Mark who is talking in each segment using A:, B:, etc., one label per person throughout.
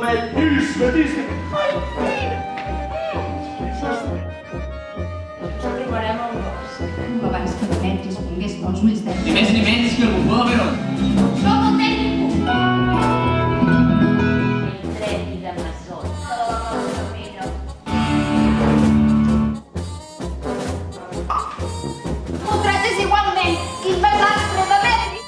A: Isme.
B: Trobarem el gos. Abans que Demetri es pongués pels ulls de...
C: Ni més ni menys que el bufó de Verón.
B: Som el tècnic!
D: Intrèpida maçó.
B: M'ho tractes igualment! Quin desastre, Demetri!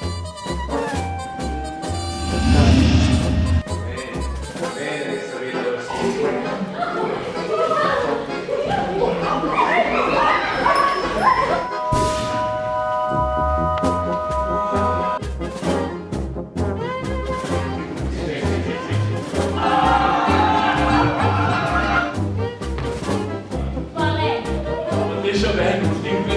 D: Valent.
A: Deixa bem, us tinc que